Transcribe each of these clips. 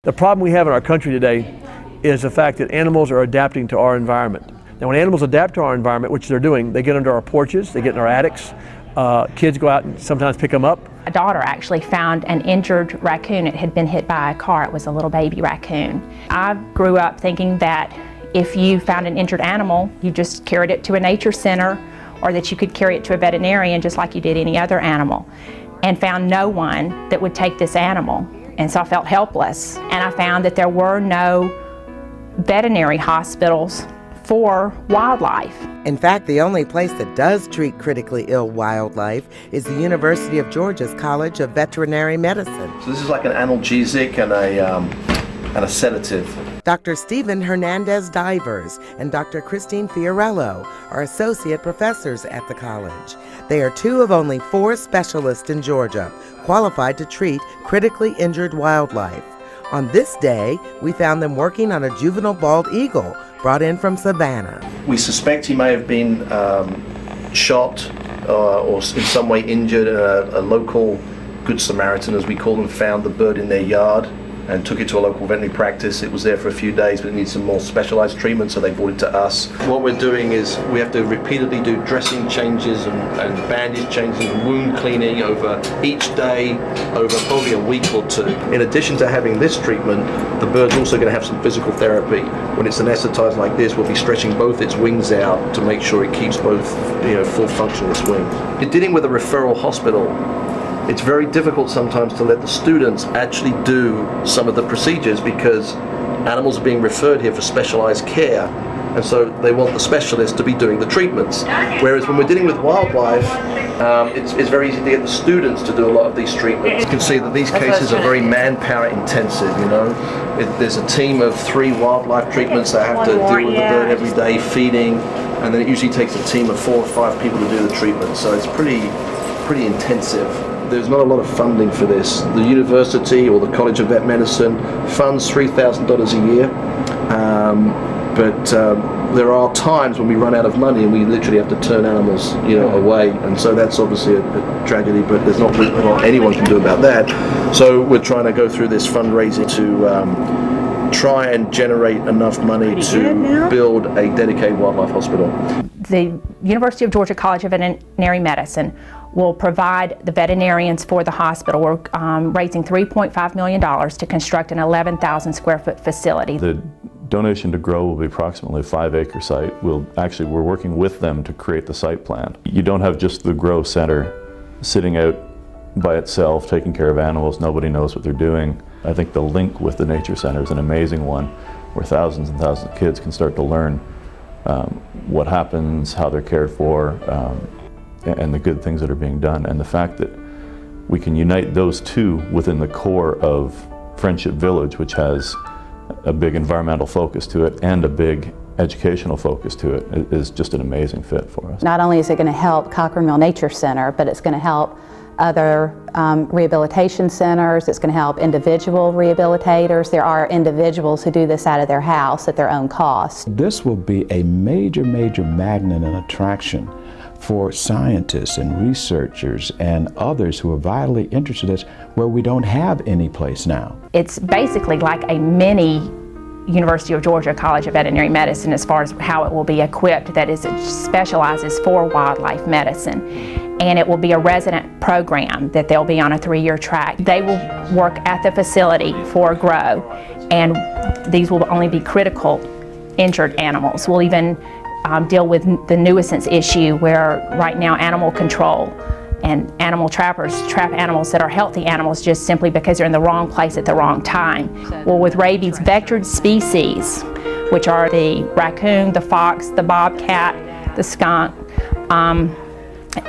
The problem we have in our country today is the fact that animals are adapting to our environment. Now when animals adapt to our environment, which they're doing, they get under our porches, they get in our attics, kids go out and sometimes pick them up. A daughter actually found an injured raccoon. It had been hit by a car. It was a little baby raccoon. I grew up thinking that if you found an injured animal, you just carried it to a nature center, or that you could carry it to a veterinarian just like you did any other animal, and found no one that would take this animal. And so I felt helpless, and I found that there were no veterinary hospitals for wildlife. In fact, the only place that does treat critically ill wildlife is the University of Georgia's College of Veterinary Medicine. So this is like an analgesic and a sedative. Dr. Stephen Hernandez-Divers and Dr. Christine Fiorello are associate professors at the college. They are two of only 4 specialists in Georgia qualified to treat critically injured wildlife. On this day, we found them working on a juvenile bald eagle brought in from Savannah. We suspect he may have been shot or in some way injured. A local Good Samaritan, as we call them, found the bird in their yard and took it to a local veterinary practice. It was there for a few days, but it needs some more specialized treatment, so they brought it to us. What we're doing is we have to repeatedly do dressing changes and bandage changes and wound cleaning over each day, over probably a week or 2. In addition to having this treatment, the bird's also going to have some physical therapy. When it's anesthetized like this, we'll be stretching both its wings out to make sure it keeps both, full function of its wings. In dealing with a referral hospital, it's very difficult sometimes to let the students actually do some of the procedures because animals are being referred here for specialized care, and so they want the specialist to be doing the treatments. Whereas when we're dealing with wildlife, it's very easy to get the students to do a lot of these treatments. You can see that these cases are very manpower intensive, There's a team of 3 wildlife treatments that have to deal with the bird every day, feeding, and then it usually takes a team of 4 or 5 people to do the treatment, so it's pretty intensive. There's not a lot of funding for this. The university or the College of Vet Medicine funds $3,000 a year, but there are times when we run out of money and we literally have to turn animals, away, and so that's obviously a tragedy. But there's not really a lot anyone can do about that. So we're trying to go through this fundraising to try and generate enough money to build a dedicated wildlife hospital. The University of Georgia College of Veterinary Medicine will provide the veterinarians for the hospital. We're raising $3.5 million to construct an 11,000 square foot facility. The donation to GROW will be approximately a 5-acre site. We're working with them to create the site plan. You don't have just the GROW Center sitting out by itself taking care of animals. Nobody knows what they're doing. I think the link with the Nature Center is an amazing one where thousands and thousands of kids can start to learn what happens, how they're cared for, and the good things that are being done. And the fact that we can unite those two within the core of Friendship Village, which has a big environmental focus to it and a big educational focus to it, is just an amazing fit for us. Not only is it going to help Cochrane Mill Nature Center, but it's going to help other rehabilitation centers. It's going to help individual rehabilitators. There are individuals who do this out of their house at their own cost. This will be a major magnet and attraction for scientists and researchers and others who are vitally interested in this, where we don't have any place now. It's basically like a mini University of Georgia College of Veterinary Medicine as far as how it will be equipped, that is, it specializes for wildlife medicine. And it will be a resident program that they'll be on a 3-year track. They will work at the facility for GROW, and these will only be critical injured animals. We'll even deal with the nuisance issue where right now animal control and animal trappers trap animals that are healthy animals just simply because they're in the wrong place at the wrong time. Well, with rabies vectored species, which are the raccoon, the fox, the bobcat, the skunk,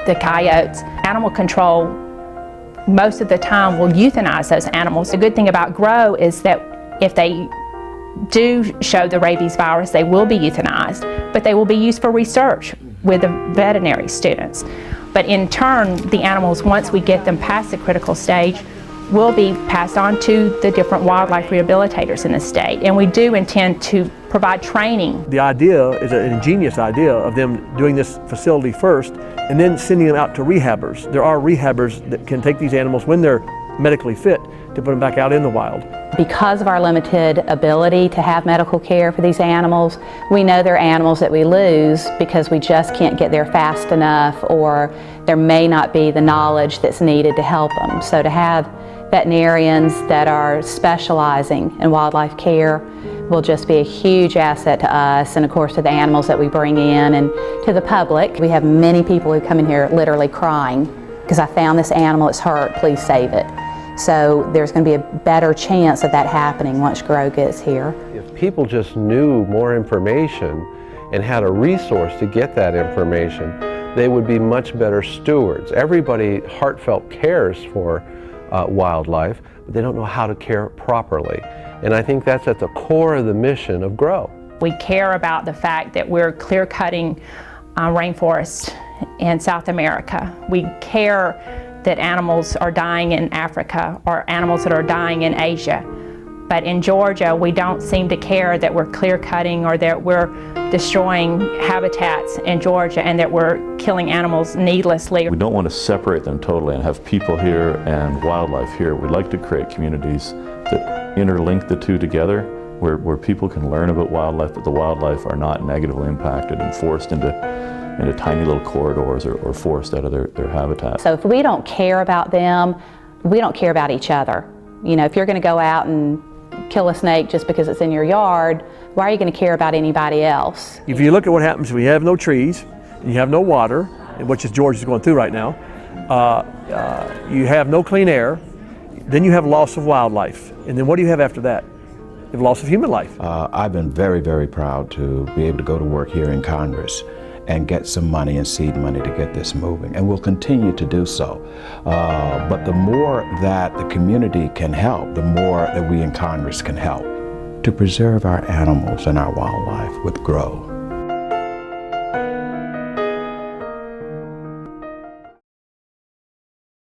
the coyotes, animal control most of the time will euthanize those animals. The good thing about GROW is that if they do show the rabies virus, they will be euthanized, but they will be used for research with the veterinary students. But in turn, the animals, once we get them past the critical stage, will be passed on to the different wildlife rehabilitators in the state. And we do intend to provide training. The idea is an ingenious idea of them doing this facility first and then sending them out to rehabbers. There are rehabbers that can take these animals when they're medically fit to put them back out in the wild. Because of our limited ability to have medical care for these animals, we know they're animals that we lose because we just can't get there fast enough, or there may not be the knowledge that's needed to help them. So to have veterinarians that are specializing in wildlife care will just be a huge asset to us, and of course to the animals that we bring in and to the public. We have many people who come in here literally crying because I found this animal, it's hurt, please save it. So there's going to be a better chance of that happening once Grow gets here. If people just knew more information and had a resource to get that information, they would be much better stewards. Everybody heartfelt cares for wildlife, but they don't know how to care properly. And I think that's at the core of the mission of Grow. We care about the fact that we're clear-cutting rainforests in South America. We care that animals are dying in Africa or animals that are dying in Asia. But in Georgia, we don't seem to care that we're clear-cutting or that we're destroying habitats in Georgia and that we're killing animals needlessly. We don't want to separate them totally and have people here and wildlife here. We like to create communities that interlink the two together, where people can learn about wildlife, but the wildlife are not negatively impacted and forced into tiny little corridors or forced out of their habitat. So if we don't care about them, we don't care about each other. You know, if you're going to go out and kill a snake just because it's in your yard, why are you going to care about anybody else? If you look at what happens when you have no trees, and you have no water, which is Georgia's going through right now, you have no clean air, then you have loss of wildlife. And then what do you have after that? You have loss of human life. I've been very, very proud to be able to go to work here in Congress and get some money and seed money to get this moving, and we'll continue to do so. But the more that the community can help, the more that we in Congress can help to preserve our animals and our wildlife with Grow.